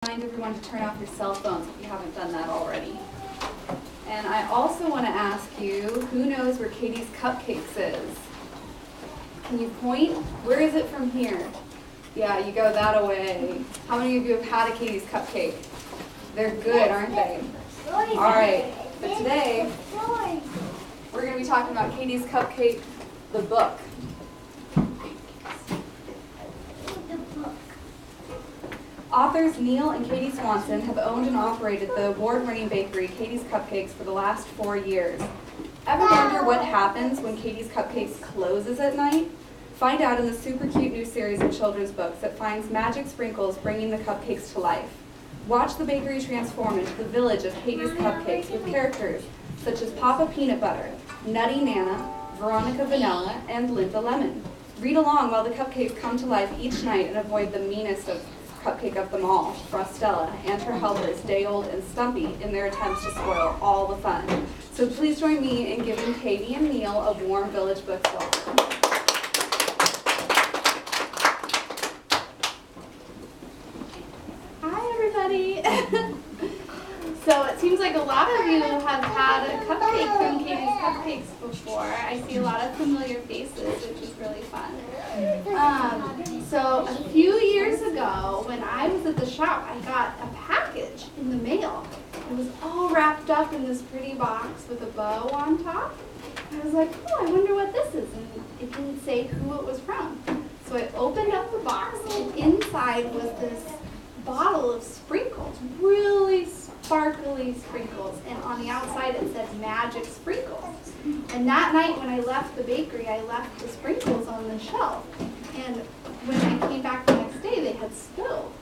Remind everyone to turn off your cell phones if you haven't done that already. And I also want to ask you, who knows where Katie's Cupcakes is? Can you point? Where is it from here? Yeah, you go that way. How many of you have had a Katie's Cupcake? They're good, aren't they? All right, but today we're going to be talking about Katie's Cupcake, the book. Authors Neil and Katie Swanson have owned and operated the award-winning bakery Katie's Cupcakes for the last 4 years. Ever wonder what happens when Katie's Cupcakes closes at night? Find out in the super cute new series of children's books that finds magic sprinkles bringing the cupcakes to life. Watch the bakery transform into the village of Katie's Cupcakes with characters such as Papa Peanut Butter, Nutty Nana, Veronica Vanilla, and Linda Lemon. Read along while the cupcakes come to life each night and avoid the meanest cupcake of them all, Frostella, and her helpers, Day-Old and Stumpy, in their attempts to spoil all the fun. So please join me in giving Katie and Neil a warm Village Books welcome. Hi, everybody. So it seems like a lot of you have had a cupcake from Katie's Cupcakes before. I see a lot of familiar faces, which is really fun. So a few years ago, when I was at the shop, I got a package in the mail. It was all wrapped up in this pretty box with a bow on top. I was like, oh, I wonder what this is. And it didn't say who it was from. So I opened up the box, and inside was this bottle of sprinkles, really sparkly sprinkles, and on the outside it said magic sprinkles. And that night when I left the bakery, I left the sprinkles on the shelf, and when I came back the next day they had spilled.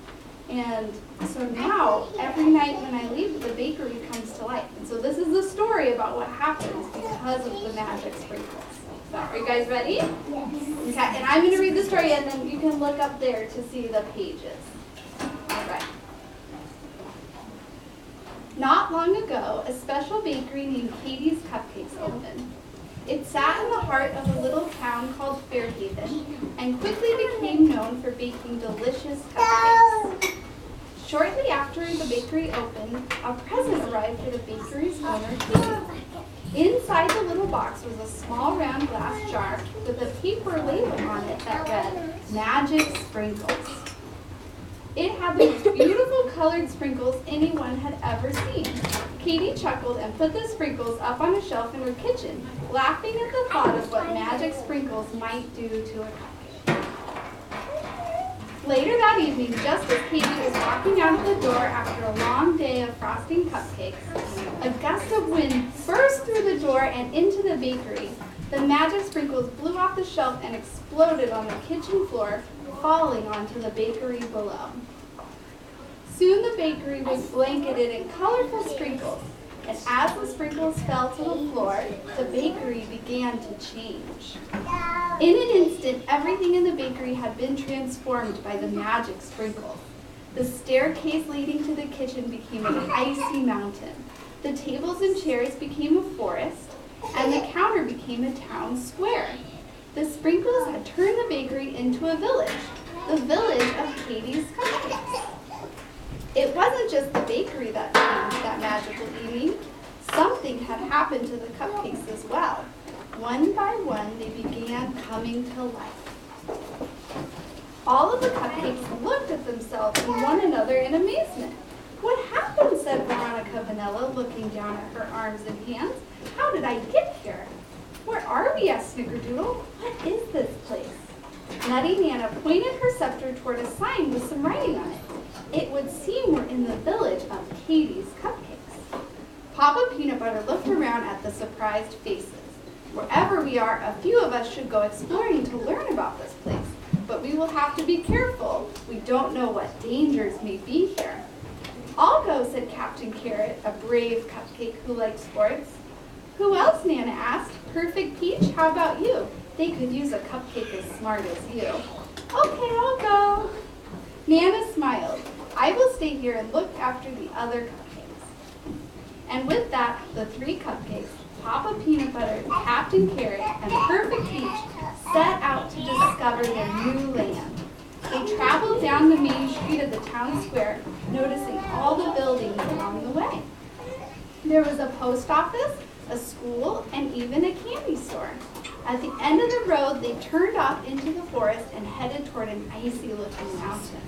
And so now every night when I leave, the bakery comes to life. And so this is the story about what happens because of the magic sprinkles. So are you guys ready? Yes. Okay, and I'm going to read the story, and then you can look up there to see the pages. All right. Not long ago, a special bakery named Katie's Cupcakes opened. It sat in the heart of a little town called Fairhaven and quickly became known for baking delicious cupcakes. Shortly after the bakery opened, a present arrived for the bakery's owner, Katie. Inside the little box was a small round glass jar with a paper label on it that read, Magic Sprinkles. It had the most beautiful colored sprinkles anyone had ever seen. Katie chuckled and put the sprinkles up on a shelf in her kitchen, laughing at the thought of what magic sprinkles might do to a cupcake. Later that evening, just as Katie was walking out of the door after a long day of frosting cupcakes, a gust of wind burst through the door and into the bakery. The magic sprinkles blew off the shelf and exploded on the kitchen floor, falling onto the bakery below. Soon the bakery was blanketed in colorful sprinkles, and as the sprinkles fell to the floor, the bakery began to change. In an instant, everything in the bakery had been transformed by the magic sprinkles. The staircase leading to the kitchen became an icy mountain. The tables and chairs became a forest, and the counter became a town square. The sprinkles had turned the bakery into a village, the village of Katie's Cupcakes. It wasn't just the bakery that changed that magical evening. Something had happened to the cupcakes as well. One by one, they began coming to life. All of the cupcakes looked at themselves and one another in amazement. What happened? Said Veronica Vanilla, looking down at her arms and hands. How did I get here? Where are we? Asked Snickerdoodle. What is this place? Nutty Nana pointed her scepter toward a sign with some writing on it. It would seem we're in the village of Katie's Cupcakes. Papa Peanut Butter looked around at the surprised faces. Wherever we are, a few of us should go exploring to learn about this place. But we will have to be careful. We don't know what dangers may be here. I'll go, said Captain Carrot, a brave cupcake who liked sports. Who else? Nana asked. Perfect Peach, how about you? They could use a cupcake as smart as you. Okay, I'll go. Nana smiled. I will stay here and look after the other cupcakes. And with that, the 3 cupcakes, Papa Peanut Butter, Captain Carrot, and Perfect Peach, set out to discover their new land. They traveled down the main street of the town square, noticing all the buildings along the way. There was a post office, a school, and even a candy store. At the end of the road, they turned off into the forest and headed toward an icy-looking mountain.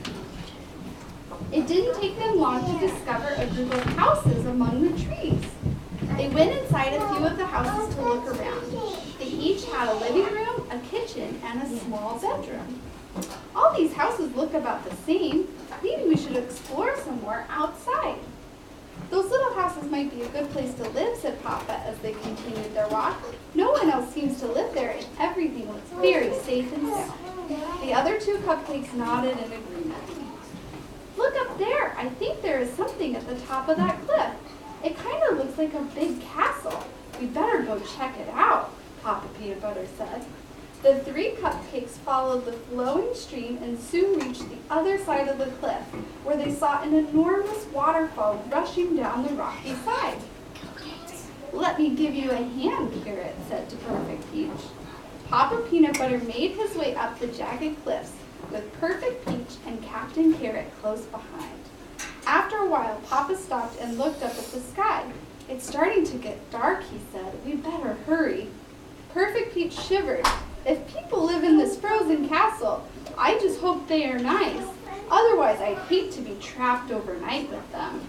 It didn't take them long to discover a group of houses among the trees. They went inside a few of the houses to look around. They each had a living room, a kitchen, and a small bedroom. All these houses look about the same. Maybe we should explore some more outside. Those little houses might be a good place to live, said Papa as they continued their walk. No one else seems to live there, and everything looks very safe and sound. The other two cupcakes nodded in agreement. Look up there. I think there is something at the top of that cliff. It kind of looks like a big castle. We better go check it out, Papa Peanut Butter said. The three cupcakes followed the flowing stream and soon reached the other side of the cliff, where they saw an enormous waterfall rushing down the rocky side. Let me give you a hand, Carrot said to Perfect Peach. Papa Peanut Butter made his way up the jagged cliffs, with Perfect Peach and Captain Carrot close behind. After a while, Papa stopped and looked up at the sky. It's starting to get dark, he said. We better hurry. Perfect Peach shivered. If people live in this frozen castle, I just hope they are nice. Otherwise, I'd hate to be trapped overnight with them.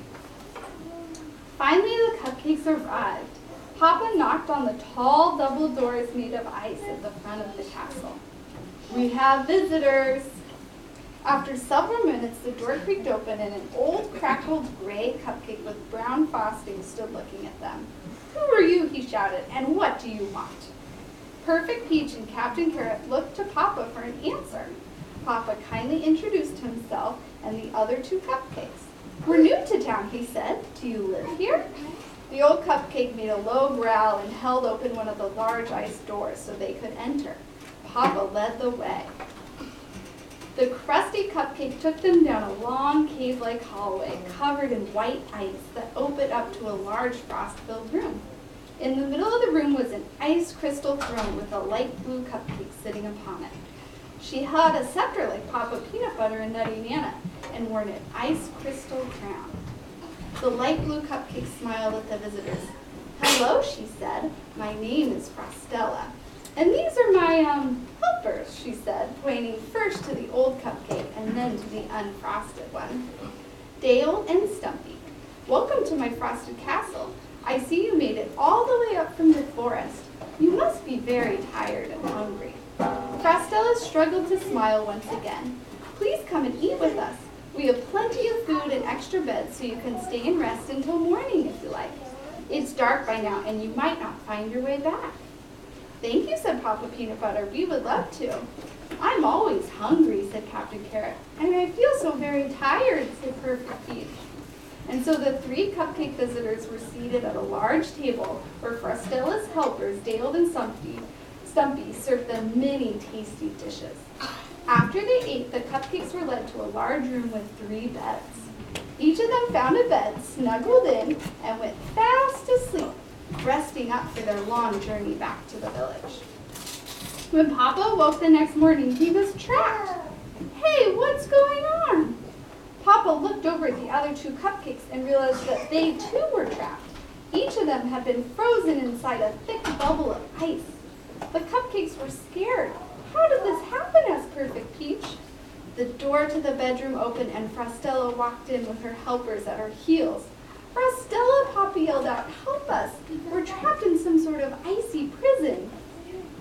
Finally, the cupcakes arrived. Papa knocked on the tall double doors made of ice at the front of the castle. We have visitors. After several minutes, the door creaked open and an old, crackled gray cupcake with brown frosting stood looking at them. Who are you, he shouted, and what do you want? Perfect Peach and Captain Carrot looked to Papa for an answer. Papa kindly introduced himself and the other two cupcakes. We're new to town, he said. Do you live here? The old cupcake made a low growl and held open one of the large ice doors so they could enter. Papa led the way. The crusty cupcake took them down a long cave-like hallway covered in white ice that opened up to a large frost-filled room. In the middle of the room was an ice crystal throne with a light blue cupcake sitting upon it. She held a scepter like Papa Peanut Butter and Nutty Nana and wore an ice crystal crown. The light blue cupcake smiled at the visitors. Hello, she said. My name is Frostella. And these are my helpers, she said, pointing first to the old cupcake and then to the unfrosted one. Dale and Stumpy. Welcome to my frosted castle. I see you made it all the way up from the forest. You must be very tired and hungry. Frostella struggled to smile once again. Please come and eat with us. We have plenty of food and extra beds so you can stay and rest until morning if you like. It's dark by now and you might not find your way back. Thank you, said Papa Peanut Butter. We would love to. I'm always hungry, said Captain Carrot. And I feel so very tired, said Perfect Peach. And so the three cupcake visitors were seated at a large table where Frostella's helpers, Dale and Stumpy, served them many tasty dishes. After they ate, the cupcakes were led to a large room with 3 beds. Each of them found a bed, snuggled in, and went fast asleep, resting up for their long journey back to the village. When Papa woke the next morning, he was trapped. Hey, what's going on? Papa looked over at the other 2 cupcakes and realized that they too were trapped. Each of them had been frozen inside a thick bubble of ice. The cupcakes were scared. How did this happen? Asked Perfect Peach. The door to the bedroom opened and Frostella walked in with her helpers at her heels. Frostella, Papa yelled out, help us. We're trapped in some sort of icy prison.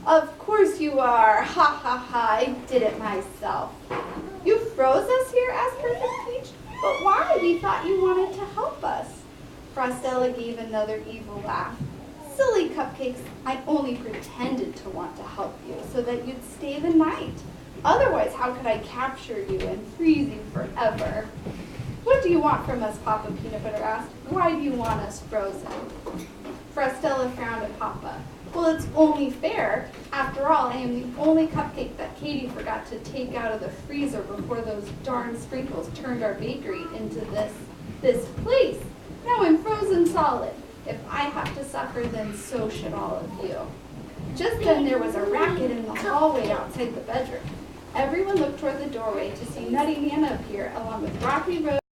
Of course you are. Ha ha ha, I did it myself. You froze us here? Asked Perfect Peach. But why? We thought you wanted to help us. Frostella gave another evil laugh. Silly cupcakes, I only pretended to want to help you so that you'd stay the night. Otherwise, how could I capture you and freeze you forever? What do you want from us, Papa Peanut Butter asked. Why do you want us frozen? Frostella frowned at Papa. Well, it's only fair. After all, I am the only cupcake that Katie forgot to take out of the freezer before those darn sprinkles turned our bakery into this place. Now I'm frozen solid. If I have to suffer, then so should all of you. Just then there was a racket in the hallway outside the bedroom. Everyone looked toward the doorway to see Nutty Nana appear, along with Rocky Road